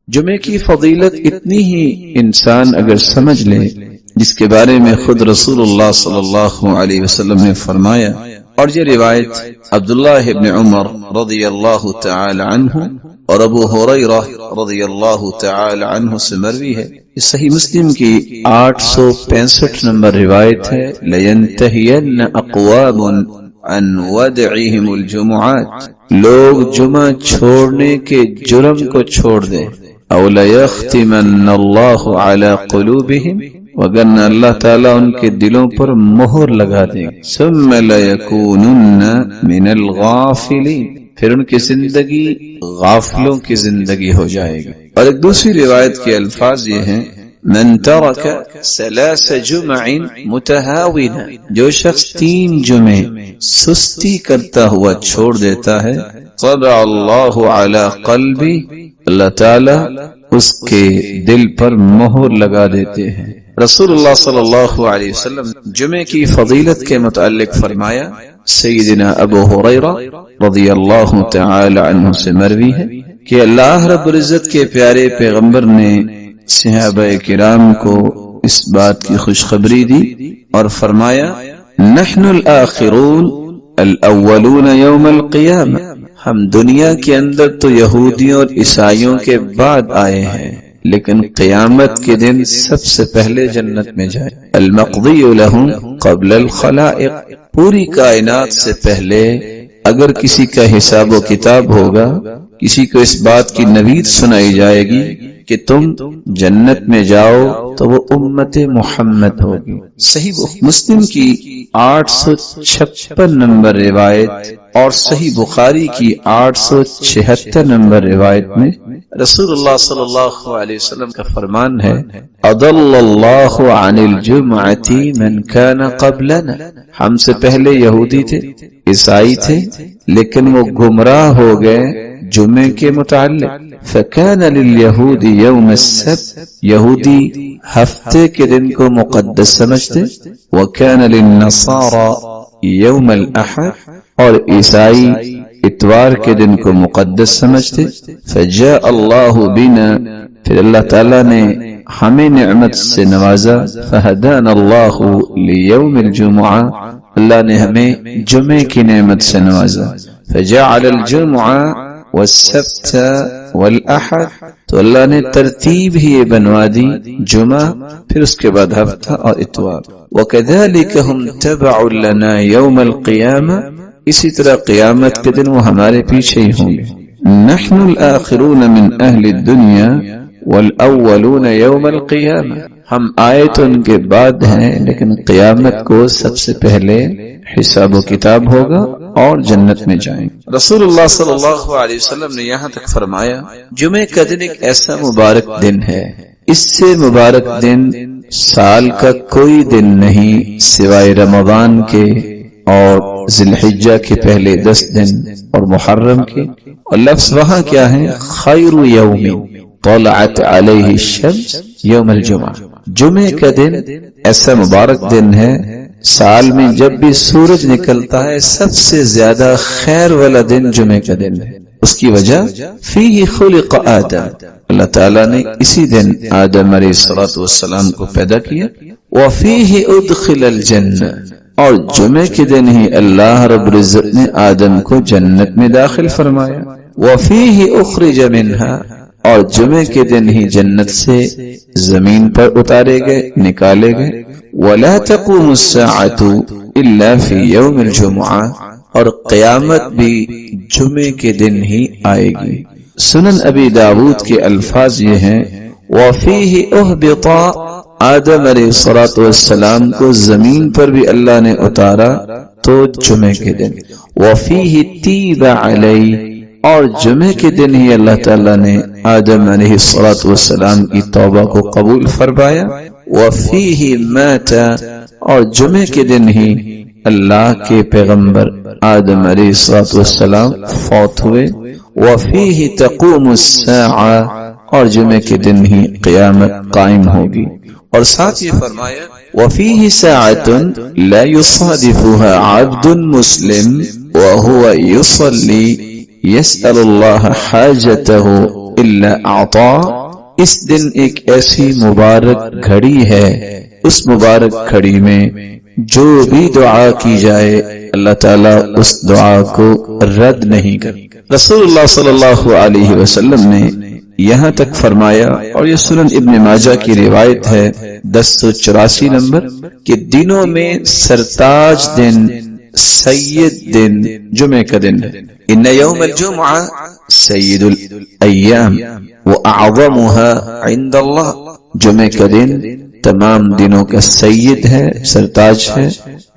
جمعے کی فضیلت اتنی ہی انسان اگر سمجھ لے جس کے بارے میں خود رسول اللہ صلی اللہ علیہ وسلم نے فرمایا، اور یہ روایت عبداللہ ابن عمر رضی اللہ تعالی عنہ اور ابو ہریرہ رضی اللہ تعالی عنہ سے مروی ہے۔ یہ صحیح مسلم کی 865 نمبر روایت ہے۔ لَيَنْتَهِيَنَّ أَقْوَامٌ عَنْ وَدْعِهِمُ الْجُمُعَاتِ، لوگ جمعہ چھوڑنے کے جرم کو چھوڑ دیں۔ أَوْ لَيَخْتِمَنَّ اللَّهُ عَلَى قُلُوبِهِمْ، وگرنہ اللہ تعالیٰ ان کے دلوں پر مہر لگا دے۔ ثُمَّ لَيَكُونُنَّ مِنَ الْغَافِلِينَ، پھر ان کی زندگی غافلوں کی زندگی ہو جائے گی۔ اور ایک دوسری روایت کے الفاظ یہ ہیں، من ترک 3 جمع متہاونا، جو شخص 3 جمعے سستی کرتا ہوا چھوڑ دیتا ہے، طبع اللہ علی قلبی، اللہ تعالی اس کے دل پر مہر لگا دیتے ہیں۔ رسول اللہ صلی اللہ علیہ وسلم جمعے کی فضیلت کے متعلق فرمایا، سیدنا ابو ہریرہ رضی اللہ تعالی عنہ سے مروی ہے کہ اللہ رب العزت کے پیارے پیغمبر نے صحابہ کرام کو اس بات کی خوشخبری دی اور فرمایا، نحن الآخرون الاولون یوم القیامہ، ہم دنیا کے اندر تو یہودیوں اور عیسائیوں کے بعد آئے ہیں، لیکن قیامت کے دن سب سے پہلے جنت میں جائے۔ المقضی لہم قبل الخلائق، پوری کائنات سے پہلے اگر کسی کا حساب و کتاب ہوگا، کسی کو اس بات کی نوید سنائی جائے گی کہ تم جنت میں جاؤ، تو وہ امت محمد ہوگی۔ صحیح مسلم کی 856 نمبر روایت اور صحیح بخاری کی 876 نمبر روایت میں رسول اللہ صلی اللہ علیہ وسلم کا فرمان ہے، اضل اللہ عن الجمعۃ من کان قبلنا، ہم سے پہلے یہودی تھے، عیسائی تھے، لیکن وہ گمراہ ہو گئے جمعے کے متعلق۔ فکان لليہود یوم السبت، یہودی ہفتے کے دن کو مقدس سمجھتے، وکان للنصارى یوم الاحد، اور عیسائی اتوار کے دن کو مقدس سمجھتے۔ فجاء اللہ بنا، پھر اللہ تعالیٰ نے ہمیں نعمت سے نوازا، فہدانا اللہ لیوم الجمعہ، اللہ نے ہمیں جمعے کی نعمت سے نوازا۔ فجعل الجمعہ والسبت والاحد، تو اللہ نے ترتیب ہی بنوا دی، جمعہ پھر اس کے بعد ہفتہ اور اتوار۔ وَكَذَلِكَ هُمْ تَبَعٌ لَنَا يَوْمَ الْقِيَامَةِ، اسی طرح قیامت کے دن وہ ہمارے پیچھے ہی ہوں گے۔ نحن الآخرون من اہل الدنیا والاولون یوم القیامہ، ہم آئے تو ان کے بعد ہیں، لیکن قیامت کو سب سے پہلے حساب و کتاب ہوگا اور جنت میں جائیں۔ رسول اللہ صلی اللہ علیہ وسلم نے یہاں تک فرمایا، جمعہ کا دن ایک ایسا مبارک دن ہے، اس سے مبارک دن سال کا کوئی دن نہیں سوائے رمضان کے اور ذی الحجہ کے پہلے 10 دن اور محرم کے۔ اور لفظ وہاں کیا ہے، خیر یوم طلعت علیہ الشمس یوم الجمعہ، جمعے کا دن ایسا مبارک دن ہے، سال میں جب بھی سورج نکلتا ہے سب سے زیادہ خیر والا دن جمعے کا دن ہے۔ اس کی وجہ فیہ خلق آدم، اللہ تعالیٰ نے اسی دن آدم علیہ السلام کو پیدا کیا۔ وفیہ ادخل الجنہ، اور جمعے کے دن ہی اللہ رب العزت نے آدم کو جنت میں داخل فرمایا۔ وفیہ اخرج منہا، اور جمعے کے دن ہی جنت سے زمین پر اتارے گئے، نکالے گئے۔ ولا تقوم الساعة الا في يوم الجمعہ، اور قیامت بھی جمعے کے دن ہی آئے گی۔ سنن ابی داود کے الفاظ یہ ہیں، وفیہ اہبط، آدم علیہ السلام کو زمین پر بھی اللہ نے اتارا تو جمعے کے دن۔ وفیہ تیب علیہ، اور جمعے کے دن ہی اللہ تعالیٰ نے آدم علیہ السلام کی توبہ کو قبول فرمایا۔ وفیہ مات، اور جمعے کے دن ہی اللہ کے پیغمبر آدم علیہ السلام فوت ہوئے۔ وفیہ تقوم الساعہ، اور جمعے کے دن ہی قیامت قائم ہوگی۔ اور ساتھ یہ فرمایا، وفیہ ساعۃ لا یصادفها عبد مسلم وهو يصلي يسأل الله حاجته إلا أعطاه. اس دن ایک ایسی مبارک گھڑی ہے، اس مبارک گھڑی میں جو بھی دعا کی جائے اللہ تعالیٰ اس دعا کو رد نہیں کرتا. رسول اللہ صلی اللہ علیہ وسلم نے یہاں تک فرمایا، اور یہ سنن ابن ماجہ کی روایت ہے 1084 نمبر، کہ دنوں میں سرتاج دن، سید دن جمعہ کا دن ہے. ان یوم الجمعہ سید الایام واعظمها عند اللہ. جمعہ کا دن تمام دنوں کا سید ہے، سرتاج ہے،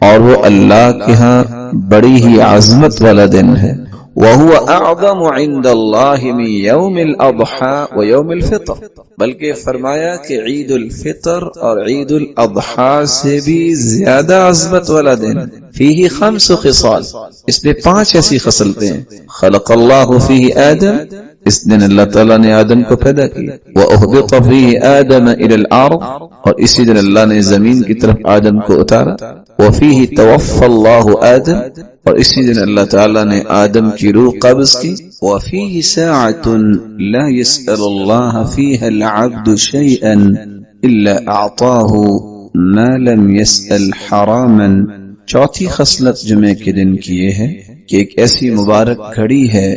اور وہ اللہ کے ہاں بڑی ہی عظمت والا دن ہے. وَهُوَ أَعْظَمُ عِنْدَ اللَّهِ مِنْ يَوْمِ الْأَضْحَى وَيَوْمِ الْفِطْرِ. بلکہ فرمایا کہ عید الفطر اور عید الاضحیٰ سے بھی زیادہ عظمت والا دن. فیہ 5 خصال، اس میں 5 ایسی خصلتیں ہیں. خلق اللہ فیہ آدم، اس دن اللہ تعالیٰ نے آدم کو پیدا کیا. وَأُهْبِطَ فِيهِ آدَمَ إِلَى الْأَرْضِ، اور اسی دن اللہ نے زمین کی طرف آدم کو اتارا. وَفِيهِ تَوَفَّى اللَّهُ آدم، اور اسی دن اللہ تعالیٰ نے آدم کی روح قبض کی. وَفِيهِ سَاعَةٌ لَا يَسْأَلُ اللَّهَ فِيهَا الْعَبْدُ شَيْئًا إِلَّا أَعْطَاهُ مَا لَمْ يَسْأَلْ حَرَامًا. چوتھی خصلت جمعہ کے دن کی یہ ہے کہ ایک ایسی مبارک گھڑی ہے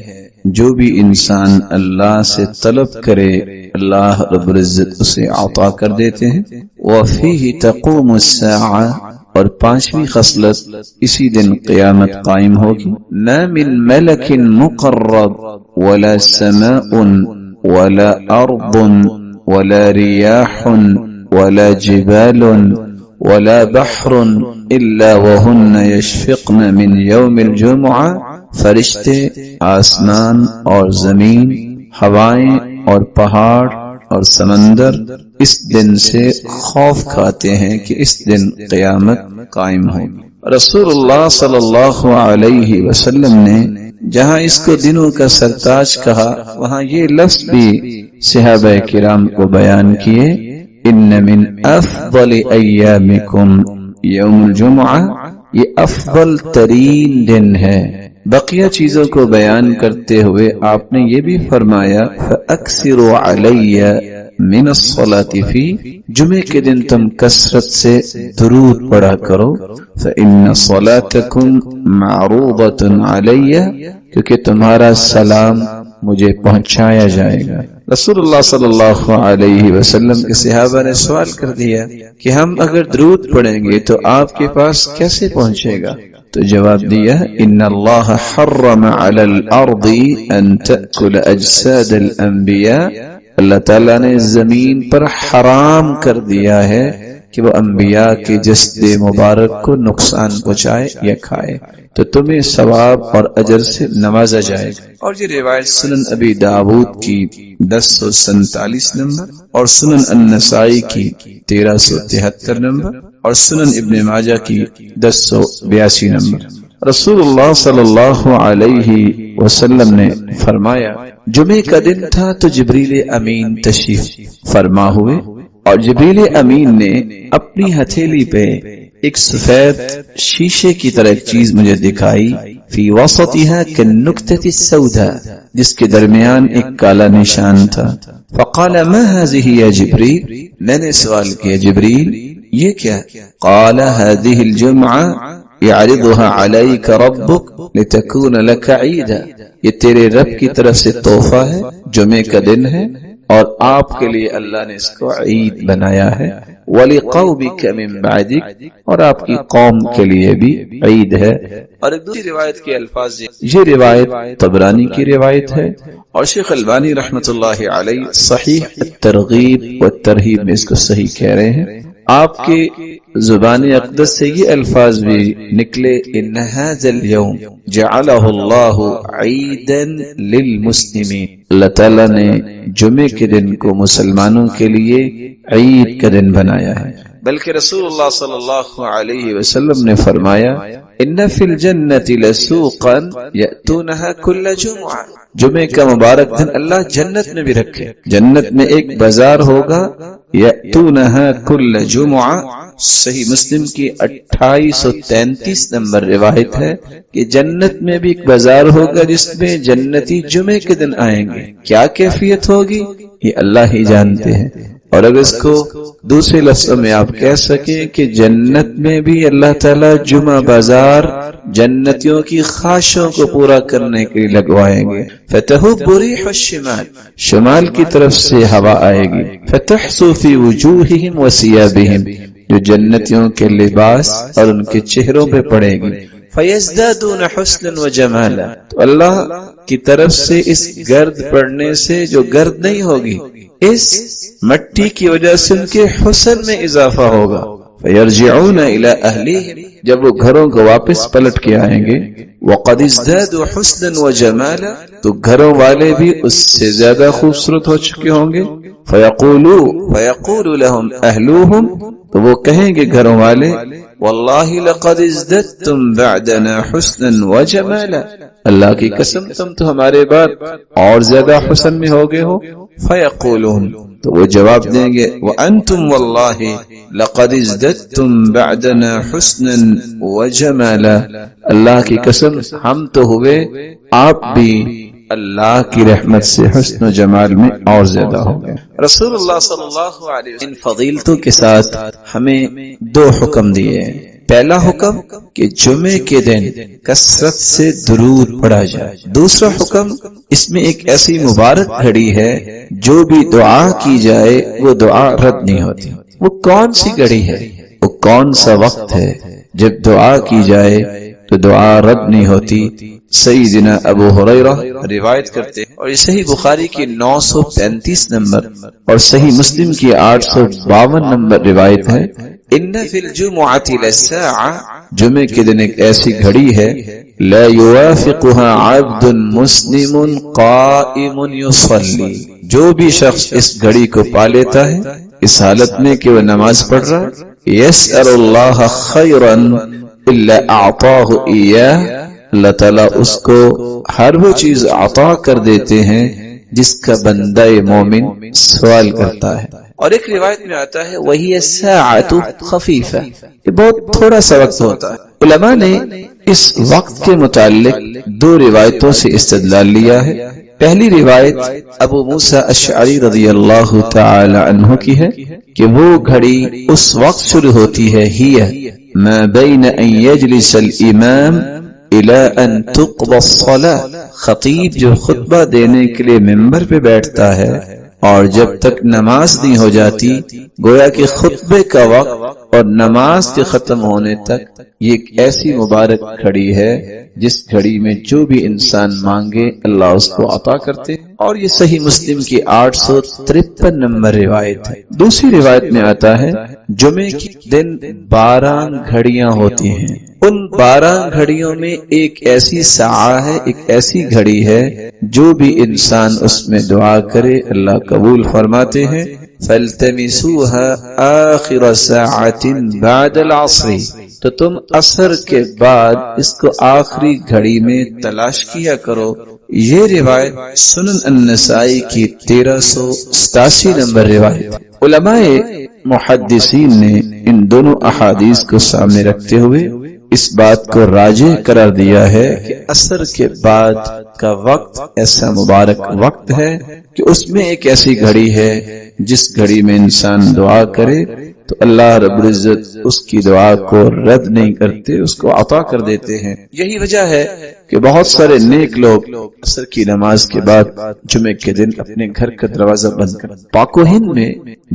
جو بھی انسان اللہ سے طلب کرے اللہ رب العزت اسے عطا کر دیتے ہیں. وَفِيهِ تَقُومُ السَّاعَةُ، اور 5ویں خصلت اسی دن قیامت قائم ہوگی. مَا مِن مَلَكٍ مُقَرَّبٍ وَلَا سَمَاءٌ وَلَا أَرْضٌ وَلَا رِيَاحٌ وَلَا جِبَالٌ وَلَا بَحْرٌ إِلَّا وَهُنَّ يَشْفِقْنَ مِنْ يَوْمِ الْجُمُعَةِ. فرشتے، آسمان اور زمین، ہوائیں اور پہاڑ اور سمندر اس دن سے خوف کھاتے ہیں کہ اس دن قیامت قائم ہوگی. رسول اللہ صلی اللہ علیہ وسلم نے جہاں اس کو دنوں کا سرتاج کہا، وہاں یہ لفظ بھی صحابہ کرام کو بیان کیے، ان من افضل ایامکم یوم الجمعہ. یہ افضل ترین دن ہے. بقیہ چیزوں کو بیان کرتے ہوئے آپ نے یہ بھی فرمایا فَأَكْثِرُوا عَلَيَّ مِنَ الصَّلَاةِ فِيهِ. جمعے کے دن تم کثرت سے درود پڑھا کرو. فَإِنَّ صَلَاتَكُمْ مَعْرُوضَةٌ عَلَيَّ، کیونکہ تمہارا سلام مجھے پہنچایا جائے گا. رسول اللہ صلی اللہ علیہ وسلم کے صحابہ نے سوال کر دیا کہ ہم اگر درود پڑھیں گے تو آپ کے پاس کیسے پہنچے گا؟ تو جواب دیا ان اللہ حرم علی الارض ان تأکل اجساد الانبیاء. اللہ تعالیٰ نے زمین پر حرام کر دیا ہے کہ وہ انبیاء کے جسد مبارک کو نقصان پہنچائے یا کھائے، تو تمہیں ثواب اور اجر سے نوازا جائے گا. اور یہ روایت سنن ابی داود کی 1047 نمبر اور سنن النسائی کی 1373 نمبر اور سنن ابن ماجہ کی 1082 نمبر. رسول اللہ صلی اللہ علیہ وسلم نے فرمایا جمعے کا دن تھا تو جبریل امین تشریف فرما ہوئے، اور جبریل امین نے اپنی ہتھیلی پہ ایک سفید شیشے کی طرح ایک چیز مجھے دکھائی، فی وسطها كالنکتة السوداء، جس کے درمیان ایک کالا نشان تھا. فقال ما هذه يا جبریل، میں نے سوال کیا جبریل یہ کیا؟ قال هذه الجمعة يعرضها عليك ربك لتكون لك عيدا، یہ تیرے رب کی طرف سے تحفہ ہے، جمعے کا دن ہے اور آپ کے لیے اللہ نے اس کو عید بنایا ہے. وَلِقَوْمِكَ مِن بَعْدِكَ، اور آپ کی قوم کے لیے بھی عید ہے. اور ایک دوسری روایت کے الفاظ، یہ روایت طبرانی کی روایت ہے اور شیخ البانی رحمۃ اللہ علیہ صحیح الترغیب والترہیب میں اس کو صحیح کہہ رہے ہیں. آپ کے زبان اقدس سے یہ الفاظ بھی نکلے ان هذا اليوم جعله الله عيدا للمسلمين، اللہ تعالیٰ نے جمعے کے دن کو مسلمانوں کے لیے عید کا دن بنایا ہے. بلکہ رسول اللہ صلی اللہ علیہ وسلم نے فرمایا ان فی الجنة لسوقا یأتونها كل جمعہ، جمعے کا مبارک دن اللہ جنت میں بھی رکھے. جنت میں ایک بازار ہوگا یأتونها كل جمعہ، صحیح مسلم کی 2833 نمبر روایت ہے کہ جنت میں بھی ایک بازار ہوگا جس میں جنتی جمعے کے دن آئیں گے. کیا کیفیت ہوگی یہ اللہ ہی جانتے ہیں. اور اگر اس کو دوسرے لفظوں میں آپ کہہ سکیں کہ جنت میں بھی اللہ تعالیٰ جمعہ بازار جنتیوں کی خواہشوں کو پورا کرنے کے لیے لگوائیں گے. فتحب ريح الشمال، شمال کی طرف سے ہوا آئے گی. فتحسو في وجوههم وثيابهم، جو جنتیوں کے لباس اور ان کے چہروں پہ پڑے گی. فیزدادون حسنا وجمالا، تو اللہ کی طرف سے اس گرد پڑنے سے جو گرد نہیں ہوگی، اس مٹی کی وجہ سے ان کے حسن میں اضافہ ہوگا. فیرجعون الی اہلہم، جب وہ گھروں کو واپس پلٹ کے آئیں گے. وقد ازدادوا حسنا وجمالا، تو گھروں والے بھی اس سے زیادہ خوبصورت ہو چکے ہوں گے. فیقول لهم اہلوہم، تو وہ کہیں گے گھروں والے، واللہ لقد ازددتم بعدنا حسنا وجمالا، اللہ کی قسم تم تو ہمارے بعد اور زیادہ حسن میں ہو گئے ہو. فیقولون، تو وہ جواب دیں گے، وانتم واللہ لقد ازددتم بعدنا حسنا وجمالا، اللہ کی قسم ہم تو ہوئے آپ بھی اللہ کی رحمت سے حسن و جمال میں اور زیادہ ہو گئے. رسول اللہ صلی اللہ علیہ وسلم ان فضیلتوں کے ساتھ ہمیں دو حکم دیے ہیں. پہلا حکم کہ جمعے کے دن کثرت سے درود پڑھا جائے. دوسرا حکم، اس میں ایک ایسی مبارک گھڑی ہے جو بھی دعا کی جائے وہ دعا رد نہیں ہوتی. وہ کون سی گھڑی ہے، وہ کون سا وقت ہے جب دعا کی جائے تو دعا رد نہیں ہوتی؟ سیدنا ابو ہریرہ روایت کرتے ہیں، اور یہ صحیح بخاری کی 935 نمبر اور صحیح مسلم کی 852 نمبر روایت ہے. ان فی الجمعۃ لساعۃ، جمعے کے دن ایک ایسی گھڑی ہے، لا یوافقها عبد مسلم قائم یصلی، جو بھی شخص اس گھڑی کو پا لیتا ہے اس حالت میں کہ وہ نماز پڑھ رہا ہے، یسأل اللہ خیرا الا اعطاہ ایاہ، اللہ تعالیٰ اس کو ہر وہ چیز عطا کر دیتے ہیں جس کا بندہ مومن سوال کرتا ہے. اور ایک روایت میں آتا ہے وہی الساعۃ خفیفہ، یہ بہت تھوڑا سا وقت ہوتا ہے. علماء نے اس وقت کے متعلق دو روایتوں سے استدلال لیا ہے. پہلی روایت ابو موسیٰ اشعری رضی اللہ تعالی عنہ کی ہے کہ وہ گھڑی اس وقت شروع ہوتی ہے، ہی ما بین ان یجلس الامام الى ان تقضى الصلاة، خطیب جو خطبہ دینے کے لیے ممبر پہ بیٹھتا ہے اور جب تک نماز نہیں ہو جاتی، گویا کہ خطبے کا وقت اور نماز کے ختم ہونے تک یہ ایک ایسی مبارک گھڑی ہے جس گھڑی میں جو بھی انسان مانگے اللہ اس کو عطا کرتے. اور یہ صحیح مسلم کی 853 نمبر روایت ہے. دوسری روایت میں آتا ہے جمعے کے دن 12 گھڑیاں ہوتی ہیں، ان 12 گھڑیوں میں ایک ایسی ساعہ ہے، ایک ایسی گھڑی ہے جو بھی انسان اس میں دعا کرے اللہ قبول فرماتے ہیں. فَالْتَمِسُوهَا آخِرَ سَاعَةٍ بَعْدَ الْعَصْرِ، تو تم عصر کے بعد اس کو آخری گھڑی میں تلاش کیا کرو. یہ روایت سنن النسائی کی 1387 نمبر روایت. علماء محدثین نے ان دونوں احادیث کو سامنے رکھتے ہوئے اس بات کو راجح قرار دیا ہے کہ عصر کے بعد کا وقت ایسا مبارک وقت ہے کہ اس میں ایک ایسی گھڑی ہے جس گھڑی میں انسان دعا کرے تو اللہ رب العزت اس کی دعا کو رد نہیں کرتے، اس کو عطا کر دیتے ہیں. یہی وجہ ہے کہ بہت سارے نیک لوگ عصر کی نماز کے بعد جمعے کے دن اپنے گھر کا دروازہ بند کر. پاک و ہند میں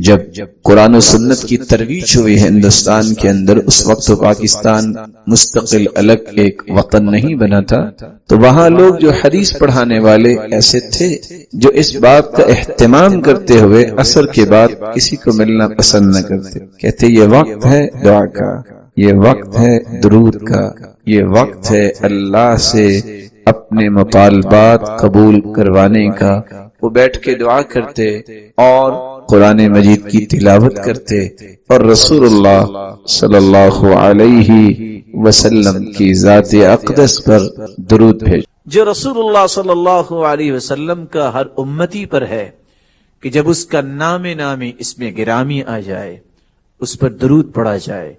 جب قرآن و سنت کی ترویج ہوئی ہے ہندوستان کے اندر، اس وقت پاکستان مستقل الگ ایک وطن نہیں بنا تھا، تو وہاں لوگ جو حدیث پڑھانے والے ایسے تھے جو اس بات کا اہتمام کرتے ہوئے عصر کے بعد کسی کو ملنا پسند نہ کرتے. کہتے یہ وقت ہے دعا کا، یہ وقت ہے درود کا، یہ وقت ہے اللہ سے اپنے مطالبات قبول کروانے کا. وہ بیٹھ کے دعا کرتے اور قرآن مجید کی تلاوت کرتے اور رسول اللہ صلی اللہ علیہ وسلم کی ذات اقدس پر درود بھیج، جو رسول اللہ صلی اللہ علیہ وسلم کا ہر امتی پر ہے کہ جب اس کا نام نامی اس میں گرامی آ جائے اس پر درود پڑھا جائے.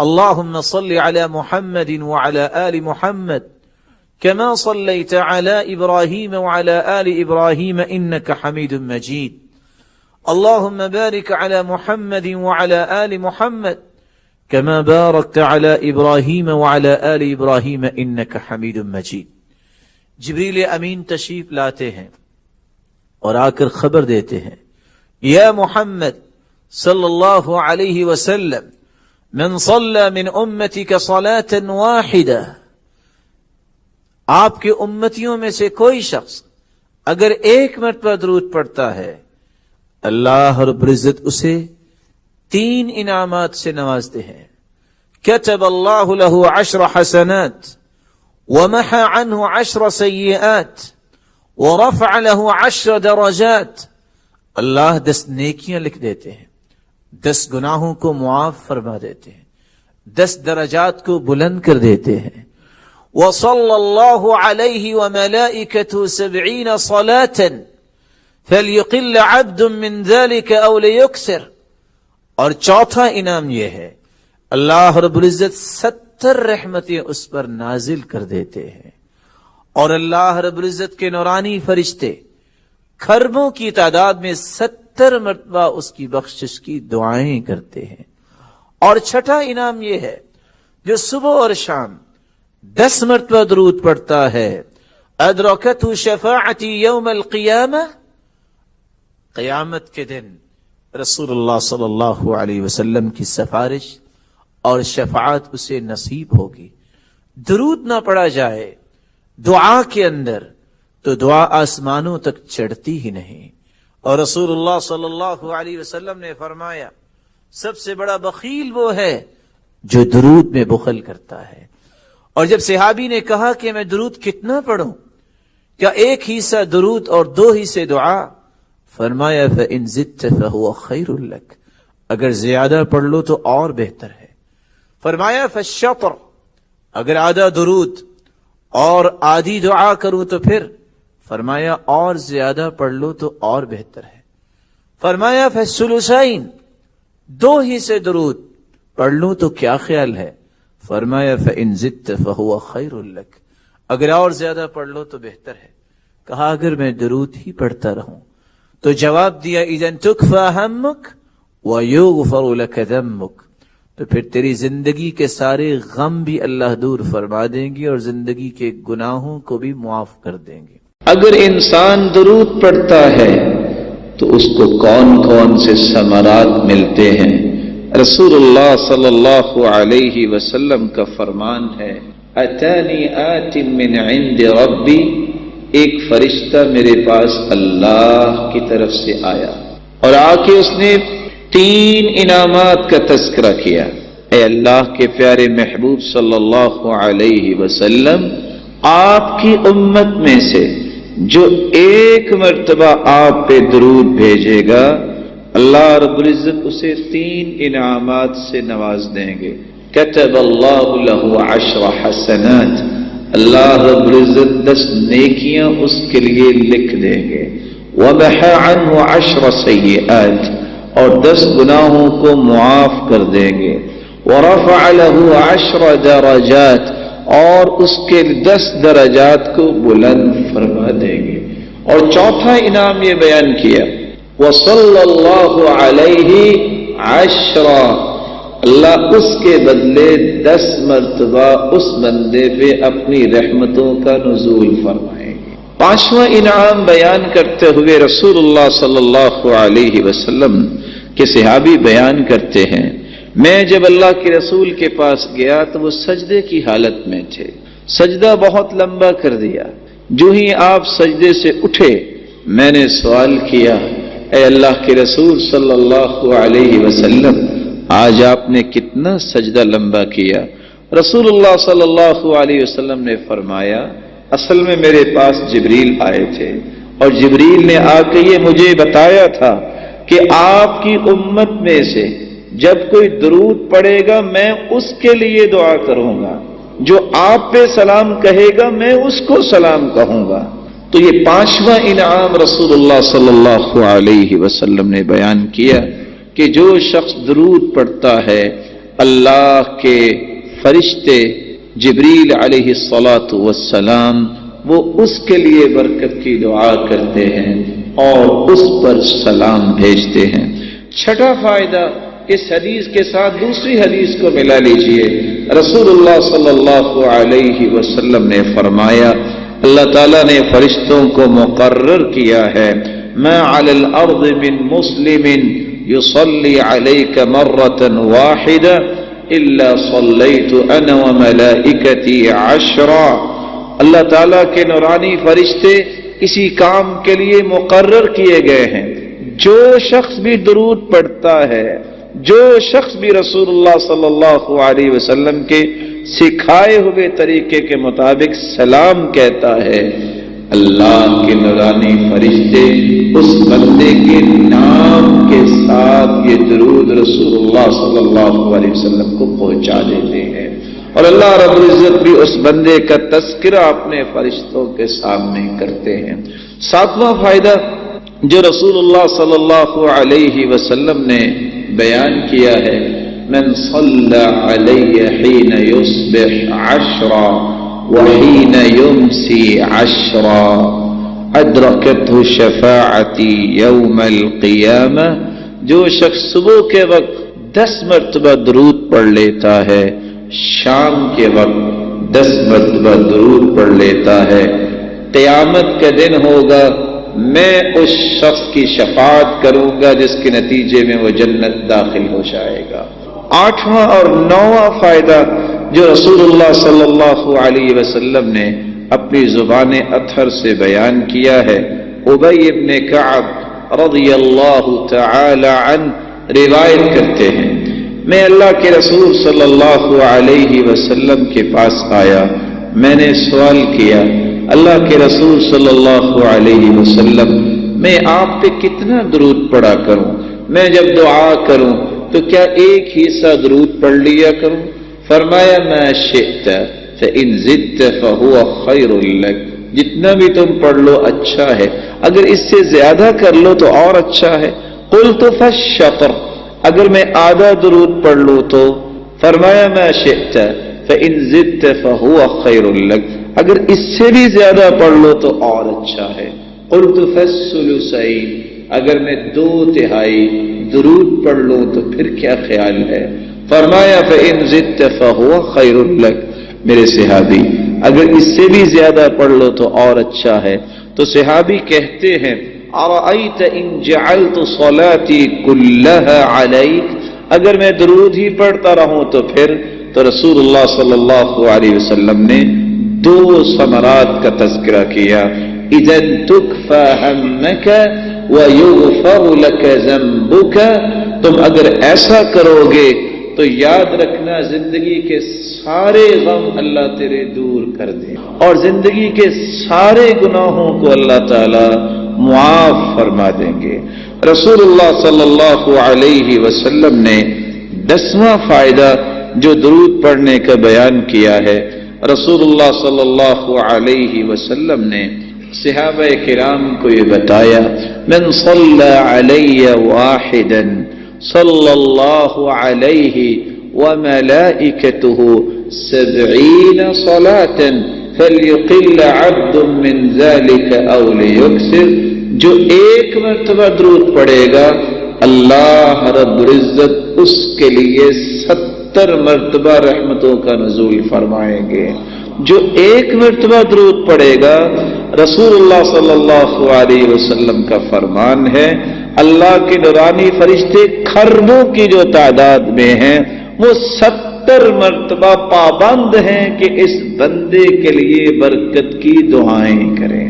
اللہم صل علی محمد وعلی آل محمد كما صليت على إبراهيم وعلى آل إبراهيم إنك حميد مجيد. اللهم بارك على محمد وعلى آل محمد كما باركت على إبراهيم وعلى آل إبراهيم إنك حميد مجيد. جبریل امین تشریف لاتے ہیں اور آ کر خبر دیتے ہیں، یا محمد صلی اللہ علیہ وسلم، من صلى من امتك صلاة واحدة، آپ کے امتیوں میں سے کوئی شخص اگر ایک مرتبہ درود پڑھتا ہے، اللہ رب العزت اسے 3 انعامات سے نوازتے ہیں. كتب اللہ له 10 حسنات ومحى عنه 10 سیئات ورفع له 10 درجات. اللہ 10 نیکیاں لکھ دیتے ہیں، 10 گناہوں کو معاف فرما دیتے ہیں، 10 درجات کو بلند کر دیتے ہیں. وصلى الله عليه وملائكته 70 صلاة فليقل عبد من ذلك او ليكثر. اور چوتھا انعام یہ ہے، اللہ رب العزت 70 رحمتیں اس پر نازل کر دیتے ہیں، اور اللہ رب العزت کے نورانی فرشتے کھربوں کی تعداد میں 70 مرتبہ اس کی بخشش کی دعائیں کرتے ہیں. اور چھٹا انعام یہ ہے، جو صبح اور شام 10 مرتبہ درود پڑھتا ہے، ادرکتہ شفاعتی یوم القیامہ، قیامت کے دن رسول اللہ صلی اللہ علیہ وسلم کی سفارش اور شفاعت اسے نصیب ہوگی. درود نہ پڑھا جائے دعا کے اندر تو دعا آسمانوں تک چڑھتی ہی نہیں. اور رسول اللہ صلی اللہ علیہ وسلم نے فرمایا، سب سے بڑا بخیل وہ ہے جو درود میں بخل کرتا ہے. اور جب صحابی نے کہا کہ میں درود کتنا پڑھوں، کیا 1 حصہ درود اور 2 حصے دعا؟ فرمایا فَإِن زِدْتَ فَهُوَ خَيْرٌ لَكَ، اگر زیادہ پڑھ لو تو اور بہتر ہے. فرمایا فَالشَّطْرُ، اگر آدھا درود اور آدھی دعا کروں تو پھر؟ فرمایا اور زیادہ پڑھ لو تو اور بہتر ہے. فرمایا فَالثُّلُثَيْنِ، 2 حصے درود پڑھ لوں تو کیا خیال ہے؟ فرمایا فَإِن زِدْتَ فَهُوَ خَيْرٌ لَكَ، اگر اور زیادہ پڑھ لو تو بہتر ہے. کہا اگر میں درود ہی پڑھتا رہوں تو جواب دیا اِذًا تُكْفَى هَمُّكَ وَيُغْفَرُ لَكَ ذَنبُكَ، تو پھر تیری زندگی کے سارے غم بھی اللہ دور فرما دیں گے اور زندگی کے گناہوں کو بھی معاف کر دیں گے. اگر انسان درود پڑھتا ہے تو اس کو کون کون سے ثمرات ملتے ہیں؟ رسول اللہ صلی اللہ علیہ وسلم کا فرمان ہے، اتانی آت من عند ربی، ایک فرشتہ میرے پاس اللہ کی طرف سے آیا اور آ کے اس نے 3 انعامات کا تذکرہ کیا. اے اللہ کے پیارے محبوب صلی اللہ علیہ وسلم، آپ کی امت میں سے جو 1 مرتبہ آپ پہ درود بھیجے گا، اللہ رب العزت اسے 3 انعامات سے نواز دیں گے. کتب اللہ له 10 حسنات، اللہ رب العزت 10 نیکیاں اس کے لیے لکھ دیں گے. ومحى عنه 10 سیئات، اور 10 گناہوں کو معاف کر دیں گے. ورفع له 10 درجات، اور اس کے 10 درجات کو بلند فرما دیں گے. اور چوتھا انعام یہ بیان کیا، وصلی اللہ علیہ 10، اللہ اس کے بدلے 10 مرتبہ اس بندے پہ اپنی رحمتوں کا نزول فرمائیں گے. 5واں انعام بیان کرتے ہوئے رسول اللہ صلی اللہ علیہ وسلم کے صحابی بیان کرتے ہیں، میں جب اللہ کے رسول کے پاس گیا تو وہ سجدے کی حالت میں تھے، سجدہ بہت لمبا کر دیا. جو ہی آپ سجدے سے اٹھے میں نے سوال کیا، اے اللہ کے رسول صلی اللہ علیہ وسلم، آج آپ نے کتنا سجدہ لمبا کیا؟ رسول اللہ صلی اللہ علیہ وسلم نے فرمایا، اصل میں میرے پاس جبریل آئے تھے اور جبریل نے آ کے یہ مجھے بتایا تھا کہ آپ کی امت میں سے جب کوئی درود پڑھے گا میں اس کے لیے دعا کروں گا، جو آپ پہ سلام کہے گا میں اس کو سلام کہوں گا. تو یہ 5واں انعام رسول اللہ صلی اللہ علیہ وسلم نے بیان کیا. کہ جو شخص درود پڑھتا ہے اللہ کے فرشتے جبریل علیہ الصلاۃ والسلام وہ اس کے لیے برکت کی دعا کرتے ہیں اور اس پر سلام بھیجتے ہیں۔ چھٹا فائدہ اس حدیث کے ساتھ دوسری حدیث کو ملا لیجئے۔ رسول اللہ صلی اللہ علیہ وسلم نے فرمایا، اللہ تعالیٰ نے فرشتوں کو مقرر کیا ہے، ما علی الارض من مسلم یصلی علیک مرۃ واحدہ الا صلیت انا وملائکتی عشرا۔ اللہ تعالیٰ کے نورانی فرشتے اسی کام کے لیے مقرر کیے گئے ہیں۔ جو شخص بھی درود پڑھتا ہے، جو شخص بھی رسول اللہ صلی اللہ علیہ وسلم کے سکھائے ہوئے طریقے کے مطابق سلام کہتا ہے، اللہ کے نورانی فرشتے اس بندے کے نام کے ساتھ یہ درود رسول اللہ صلی اللہ علیہ وسلم کو پہنچا دیتے ہیں، اور اللہ رب العزت بھی اس بندے کا تذکرہ اپنے فرشتوں کے سامنے کرتے ہیں۔ ساتواں فائدہ جو رسول اللہ صلی اللہ علیہ وسلم نے بیان کیا ہے، من صلی علی حین یصبح عشرا وحین یمسی عشرا ادرکتہ شفاعتی یوم القیامہ۔ جو شخص صبح کے وقت 10 مرتبہ درود پڑھ لیتا ہے، شام کے وقت 10 مرتبہ درود پڑھ لیتا ہے، قیامت کا دن ہوگا میں اس شخص کی شفاعت کروں گا جس کے نتیجے میں وہ جنت داخل ہو جائے گا۔ آٹھواں اور نواں فائدہ جو رسول اللہ صلی اللہ علیہ وسلم نے اپنی زبان اطہر سے بیان کیا ہے، ابی بن کعب رضی اللہ تعالی عنہ روایت کرتے ہیں، میں اللہ کے رسول صلی اللہ علیہ وسلم کے پاس آیا، میں نے سوال کیا، اللہ کے رسول صلی اللہ علیہ وسلم میں آپ پہ کتنا درود پڑھا کروں؟ میں جب دعا کروں تو کیا ایک ہی سا درود پڑھ لیا کروں؟ فرمایا ما شئت فإن زدت فهو خیر لک، جتنا بھی تم پڑھ لو اچھا ہے، اگر اس سے زیادہ کر لو تو اور اچھا ہے۔ قلت فالشطر، اگر میں آدھا درود پڑھ لوں تو؟ فرمایا ما شئت فإن زدت فهو خیر لک، اگر اس سے بھی زیادہ پڑھ لو تو اور اچھا ہے۔ قلت فالثلثین، اگر میں 2/3 درود پڑھ لوں تو پھر کیا خیال ہے؟ فرمایا فإن زدت فهو خیر لک، میرے صحابی اگر اس سے بھی زیادہ پڑھ لو تو اور اچھا ہے۔ تو صحابی کہتے ہیں ارأیت ان جعلت صلاتی کلها علیک، اگر میں درود ہی پڑھتا رہوں تو پھر؟ تو رسول اللہ صلی اللہ علیہ وسلم نے 2 ثمرات کا تذکرہ کیا، اذا تکفى ہمک ویغفر لک ذنبک، تم اگر ایسا کرو گے تو یاد رکھنا زندگی کے سارے غم اللہ تیرے دور کر دے اور زندگی کے سارے گناہوں کو اللہ تعالی معاف فرما دیں گے۔ رسول اللہ صلی اللہ علیہ وسلم نے 10واں فائدہ جو درود پڑھنے کا بیان کیا ہے، رسول اللہ صلی اللہ علیہ وسلم نے صحابہ کرام کو یہ بتایا، من صلی علی واحدا صلی اللہ علیہ وملائکتہ 70 صلاة فلیقل عبد من ذلك او لیکثر، جو ایک مرتبہ درود پڑھے گا اللہ رب العزت اس کے لیے 70 مرتبہ رحمتوں کا نزول فرمائیں گے۔ جو ایک مرتبہ درود پڑھے گا، رسول اللہ صلی اللہ علیہ وسلم کا فرمان ہے، اللہ کے نورانی فرشتے کھربوں کی جو تعداد میں ہیں وہ 70 مرتبہ پابند ہیں کہ اس بندے کے لیے برکت کی دعائیں کریں۔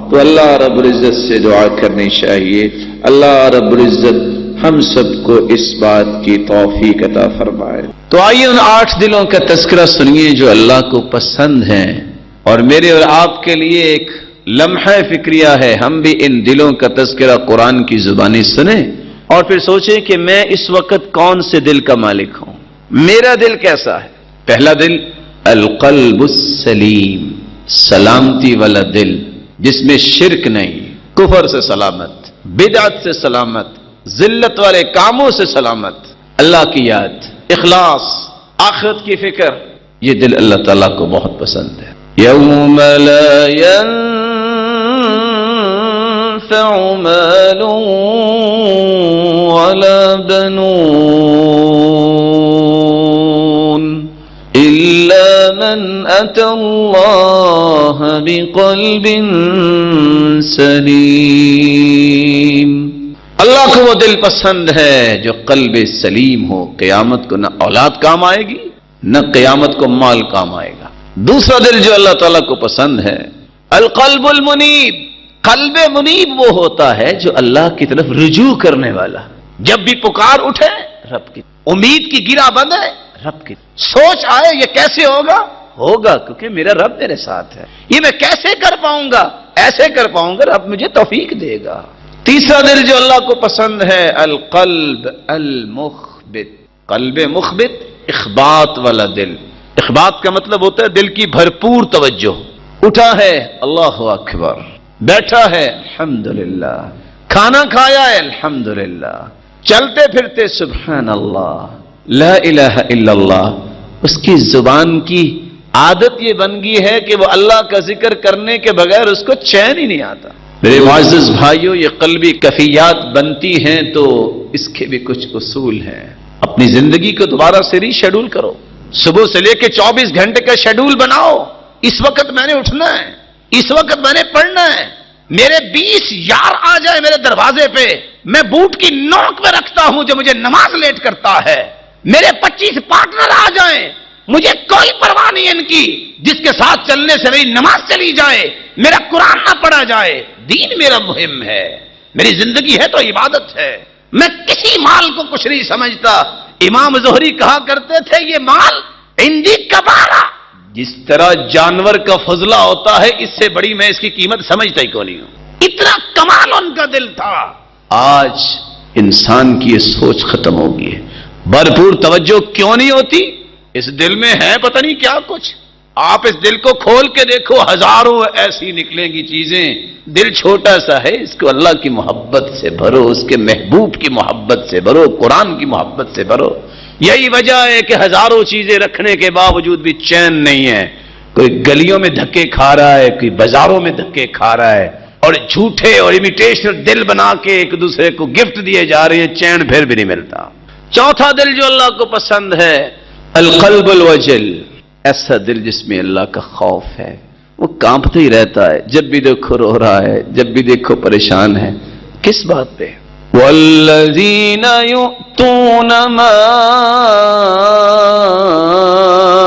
تو اللہ رب العزت سے دعا کرنی چاہیے، اللہ رب العزت ہم سب کو اس بات کی توفیق عطا فرمائے۔ تو آئیے ان 8 دلوں کا تذکرہ سنیے جو اللہ کو پسند ہیں، اور میرے اور آپ کے لیے ایک لمحہ فکریہ ہے، ہم بھی ان دلوں کا تذکرہ قرآن کی زبانی سنیں اور پھر سوچیں کہ میں اس وقت کون سے دل کا مالک ہوں، میرا دل کیسا ہے۔ پہلا دل القلب السلیم، سلامتی والا دل جس میں شرک نہیں، کفر سے سلامت، بدعت سے سلامت، ذلت والے کاموں سے سلامت، اللہ کی یاد، اخلاص، آخرت کی فکر، یہ دل اللہ تعالیٰ کو بہت پسند ہے۔ یوم لا ينفع مال ولا بنون إلا من أتى الله بقلب سلیم۔ اللہ کو وہ دل پسند ہے جو قلب سلیم ہو۔ قیامت کو نہ اولاد کام آئے گی نہ قیامت کو مال کام آئے گا۔ دوسرا دل جو اللہ تعالیٰ کو پسند ہے، القلب المنیب، قلب منیب وہ ہوتا ہے جو اللہ کی طرف رجوع کرنے والا، جب بھی پکار اٹھے رب کی، امید کی گرہ بند ہے رب کی، سوچ آئے یہ کیسے ہوگا، ہوگا کیونکہ میرا رب میرے ساتھ ہے، یہ میں کیسے کر پاؤں گا، ایسے کر پاؤں گا رب مجھے توفیق دے گا۔ تیسرا دل جو اللہ کو پسند ہے، القلب المخبت، قلب مخبت، اخبات والا دل۔ اخبات کا مطلب ہوتا ہے دل کی بھرپور توجہ، اٹھا ہے اللہ اکبر، بیٹھا ہے الحمدللہ، کھانا کھایا ہے الحمدللہ، چلتے پھرتے سبحان اللہ، لا الہ الا اللہ۔ اس کی زبان کی عادت یہ بن گئی ہے کہ وہ اللہ کا ذکر کرنے کے بغیر اس کو چین ہی نہیں آتا۔ میرے معزز بھائیوں، یہ قلبی کیفیات بنتی ہیں تو اس کے بھی کچھ اصول ہیں۔ اپنی زندگی کو دوبارہ سے ری شیڈول کرو، صبح سے لے کے 24 گھنٹے کا شیڈول بناؤ۔ اس وقت میں نے اٹھنا ہے، اس وقت میں نے پڑھنا ہے، میرے 20 یار آ جائے میرے دروازے پہ، میں بوٹ کی نوک میں رکھتا ہوں جو مجھے نماز لیٹ کرتا ہے، میرے 25 پارٹنر آ جائیں، مجھے کوئی پرواہ نہیں ان کی، جس کے ساتھ چلنے سے میری نماز چلی جائے، میرا قرآن نہ پڑھا جائے، دین میرا مہم ہے، میری زندگی ہے تو عبادت ہے، میں کسی مال کو کچھ نہیں سمجھتا۔ امام زہری کہا کرتے تھے یہ مال عندی کبارہ، جس طرح جانور کا فضلہ ہوتا ہے اس سے بڑی میں اس کی قیمت سمجھتا ہی کون نہیں ہوں۔ اتنا کمال ان کا دل تھا۔ آج انسان کی یہ سوچ ختم ہو گئی ہے، بھرپور توجہ کیوں نہیں ہوتی؟ اس دل میں ہے پتہ نہیں کیا کچھ۔ آپ اس دل کو کھول کے دیکھو، ہزاروں ایسی نکلیں گی چیزیں، دل چھوٹا سا ہے، اس کو اللہ کی محبت سے بھرو، اس کے محبوب کی محبت سے بھرو، قرآن کی محبت سے بھرو۔ یہی وجہ ہے کہ ہزاروں چیزیں رکھنے کے باوجود بھی چین نہیں ہے، کوئی گلیوں میں دھکے کھا رہا ہے، کوئی بازاروں میں دھکے کھا رہا ہے، اور جھوٹے اور امیٹیشن دل بنا کے ایک دوسرے کو گفٹ دیے جا رہے ہیں، چین پھر بھی نہیں ملتا۔ چوتھا دل جو اللہ کو پسند ہے، القلب الوجل، ایسا دل جس میں اللہ کا خوف ہے، وہ کانپتا ہی رہتا ہے، جب بھی دیکھو رو رہا ہے، جب بھی دیکھو پریشان ہے۔ کس بات پہ؟ والذین یؤتون ما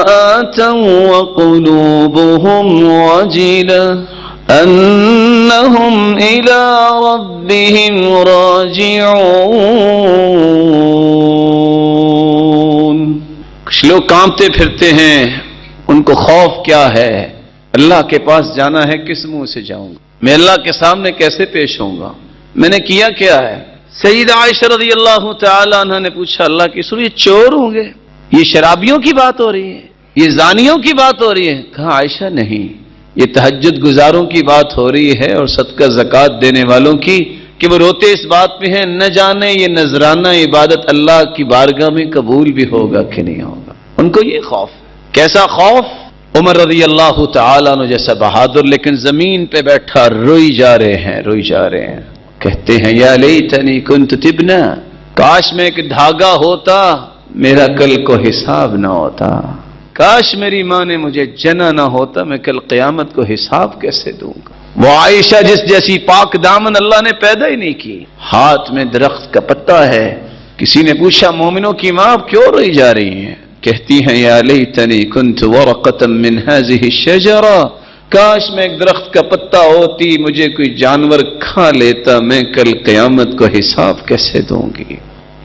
آتوا وقلوبهم وجلة انہم الی ربهم راجعون۔ کچھ لوگ کانپتے پھرتے ہیں، ان کو خوف کیا ہے؟ اللہ کے پاس جانا ہے، کس منہ سے جاؤں گا؟ میں اللہ کے سامنے کیسے پیش ہوں گا؟ میں نے کیا کیا ہے؟ سیدہ عائشہ رضی اللہ تعالی عنہ نے پوچھا، اللہ کی رسول یہ چور ہوں گے؟ یہ شرابیوں کی بات ہو رہی ہے؟ یہ زانیوں کی بات ہو رہی ہے؟ کہا عائشہ نہیں، یہ تہجد گزاروں کی بات ہو رہی ہے اور صدقہ زکوٰۃ دینے والوں کی، کہ وہ روتے اس بات پہ ہیں نہ جانے یہ نذرانہ عبادت اللہ کی بارگاہ میں قبول بھی ہوگا کہ نہیں ہوگا۔ ان کو یہ خوف۔ کیسا خوف؟ عمر رضی اللہ تعالیٰ عنہ جیسا بہادر لیکن زمین پہ بیٹھا روئی جا رہے ہیں، روئی جا رہے ہیں، کہتے ہیں یا لیتنی کنت تبنا، کاش میں ایک دھاگا ہوتا میرا کل کو حساب نہ ہوتا، کاش میری ماں نے مجھے جنا نہ ہوتا، میں کل قیامت کو حساب کیسے دوں گا۔ وہ عائشہ جس جیسی پاک دامن اللہ نے پیدا ہی نہیں کی، ہاتھ میں درخت کا پتا ہے۔ کسی نے پوچھا مومنوں کی ماں آپ کیوں روئی جا رہی ہیں؟ کہتی ہیں یا لیتنی کنت ورقۃ من هذه الشجرہ، کاش میں ایک درخت کا پتا ہوتی، مجھے کوئی جانور کھا لیتا، میں کل قیامت کو حساب کیسے دوں گی۔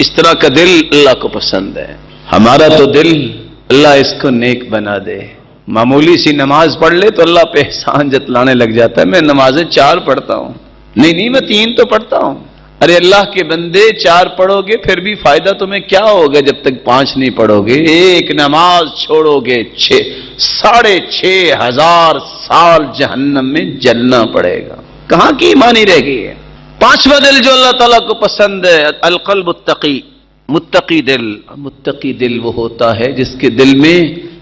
اس طرح کا دل اللہ کو پسند ہے۔ ہمارا تو دل اللہ اس کو نیک بنا دے، معمولی سی نماز پڑھ لے تو اللہ پہ احسان جتلانے لگ جاتا ہے، میں نمازیں 4 پڑھتا ہوں، نہیں میں 3 تو پڑھتا ہوں۔ ارے اللہ کے بندے 4 پڑھو گے پھر بھی فائدہ تمہیں کیا ہوگا جب تک 5 نہیں پڑھو گے؟ ایک نماز چھوڑو گے 6,500 سال جہنم میں جلنا پڑے گا۔ کہاں کی ایمانی رہ گئی ہے؟ پانچواں دل جو اللہ تعالیٰ کو پسند ہے القلب التقی، متقی دل۔ متقی دل وہ ہوتا ہے جس کے دل میں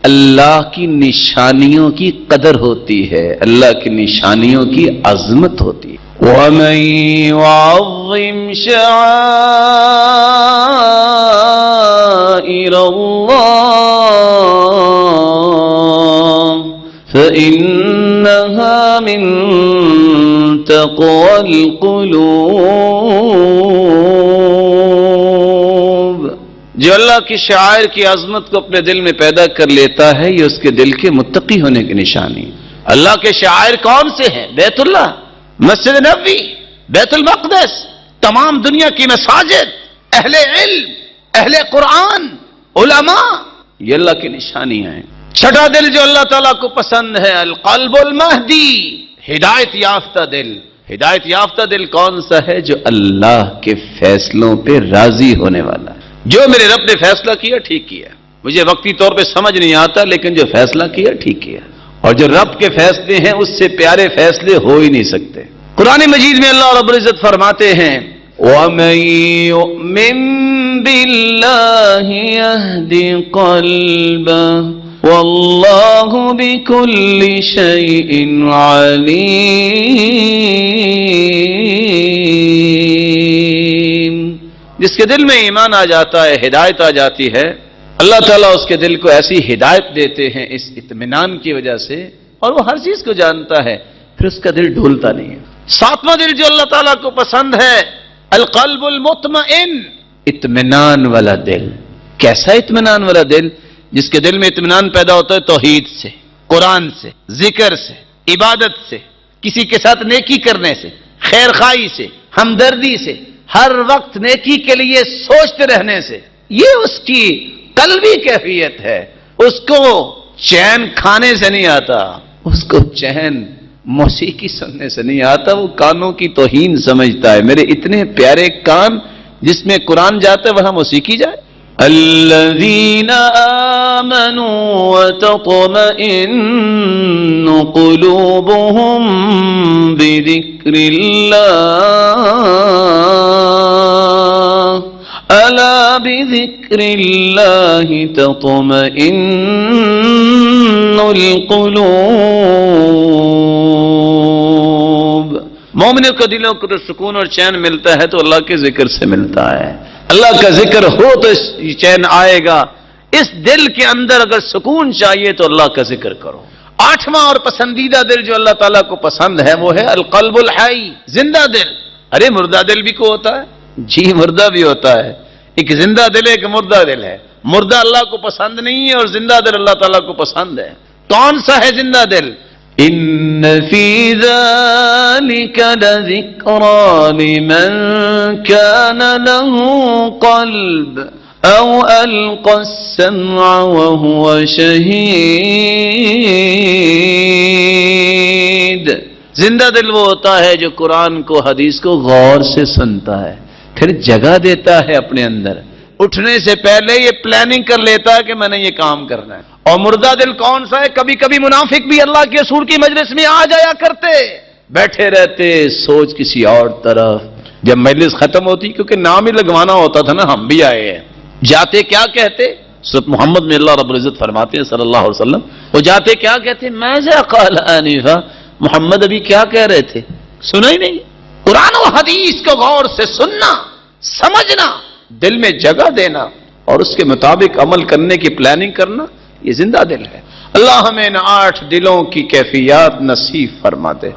اللہ کی نشانیوں کی قدر ہوتی ہے، اللہ کی نشانیوں کی عظمت ہوتی ہے۔ وَمَن يُعَظِّمْ شَعَائِرَ اللَّهِ فَإِنَّهَا مِن تَقْوَى الْقُلُوبِ۔ جو اللہ کی شعائر کی عظمت کو اپنے دل میں پیدا کر لیتا ہے یہ اس کے دل کے متقی ہونے کی نشانی ہے۔ اللہ کے شعائر کون سے ہیں؟ بیت اللہ، مسجد نبوی، بیت المقدس، تمام دنیا کی مساجد، اہل علم، اہل قرآن، علماء، یہ اللہ کی نشانیاں ہیں۔ چھٹا دل جو اللہ تعالیٰ کو پسند ہے القلب المہدی، ہدایت یافتہ دل۔ ہدایت یافتہ دل کون سا ہے؟ جو اللہ کے فیصلوں پہ راضی ہونے والا ہے۔ جو میرے رب نے فیصلہ کیا ٹھیک کیا، مجھے وقتی طور پہ سمجھ نہیں آتا لیکن جو فیصلہ کیا ٹھیک کیا، اور جو رب کے فیصلے ہیں اس سے پیارے فیصلے ہو ہی نہیں سکتے۔ قرآن مجید میں اللہ رب العزت فرماتے ہیں وَمَن يُؤْمِن بِاللَّهِ يَهْدِ قَلْبَهُ وَاللَّهُ بِكُلِّ شَيْءٍ عَلِيمٌ۔ جس کے دل میں ایمان آ جاتا ہے، ہدایت آ جاتی ہے، اللہ تعالیٰ اس کے دل کو ایسی ہدایت دیتے ہیں اس اطمینان کی وجہ سے، اور وہ ہر چیز کو جانتا ہے، پھر اس کا دل ڈھولتا نہیں ہے۔ ساتواں دل جو اللہ تعالیٰ کو پسند ہے القلب المطمئن، اطمینان والا دل۔ کیسا اطمینان والا دل؟ جس کے دل میں اطمینان پیدا ہوتا ہے توحید سے، قرآن سے، ذکر سے، عبادت سے، کسی کے ساتھ نیکی کرنے سے، خیر خواہی سے، ہمدردی سے، ہر وقت نیکی کے لیے سوچتے رہنے سے، یہ اس کی قلبی کیفیت ہے۔ اس کو چین کھانے سے نہیں آتا، اس کو چین موسیقی سننے سے نہیں آتا، وہ کانوں کی توہین سمجھتا ہے۔ میرے اتنے پیارے کان جس میں قرآن جاتا ہے وہاں موسیقی جائے؟ الذین آمنوا وتطمئن قلوبهم بذکر اللہ الا بذکر اللہ تطمئن القلوب۔ مومنوں کے دلوں کو تو سکون اور چین ملتا ہے تو اللہ کے ذکر سے ملتا ہے۔ اللہ کا ذکر ہو تو چین آئے گا۔ اس دل کے اندر اگر سکون چاہیے تو اللہ کا ذکر کرو۔ آٹھواں اور پسندیدہ دل جو اللہ تعالیٰ کو پسند ہے وہ ہے القلب الحی، زندہ دل۔ ارے مردہ دل بھی کو ہوتا ہے؟ جی مردہ بھی ہوتا ہے، ایک زندہ دل ہے، ایک مردہ دل ہے۔ مردہ اللہ کو پسند نہیں ہے اور زندہ دل اللہ تعالیٰ کو پسند ہے۔ کون سا ہے زندہ دل؟ ان فی ذلک لذکری لمن کان له قلب او القى السمع وهو شہید۔ زندہ دل وہ ہوتا ہے جو قرآن کو، حدیث کو غور سے سنتا ہے، پھر جگہ دیتا ہے اپنے اندر، اٹھنے سے پہلے یہ پلاننگ کر لیتا ہے کہ میں نے یہ کام کرنا ہے۔ اور مردہ دل کون سا ہے؟ کبھی کبھی منافق بھی اللہ کے رسول کی مجلس میں آ جایا کرتے، بیٹھے رہتے سوچ کسی اور طرف۔ جب مجلس ختم ہوتی، کیونکہ نام ہی لگوانا ہوتا تھا نا، ہم بھی آئے ہیں، جاتے کیا کہتے؟ سورۃ محمد میں اللہ رب العزت فرماتے ہیں صلی اللہ علیہ وسلم، وہ جاتے کیا کہتے؟ ماذا قال آنفا، محمد ابھی کیا کہہ رہے تھے؟ سنا ہی نہیں۔ قرآن و حدیث کو غور سے سننا، سمجھنا، دل میں جگہ دینا اور اس کے مطابق عمل کرنے کی پلاننگ کرنا، یہ زندہ دل ہے۔ اللہ ہمیں ان 8 دلوں کی کیفیات نصیب فرما دے۔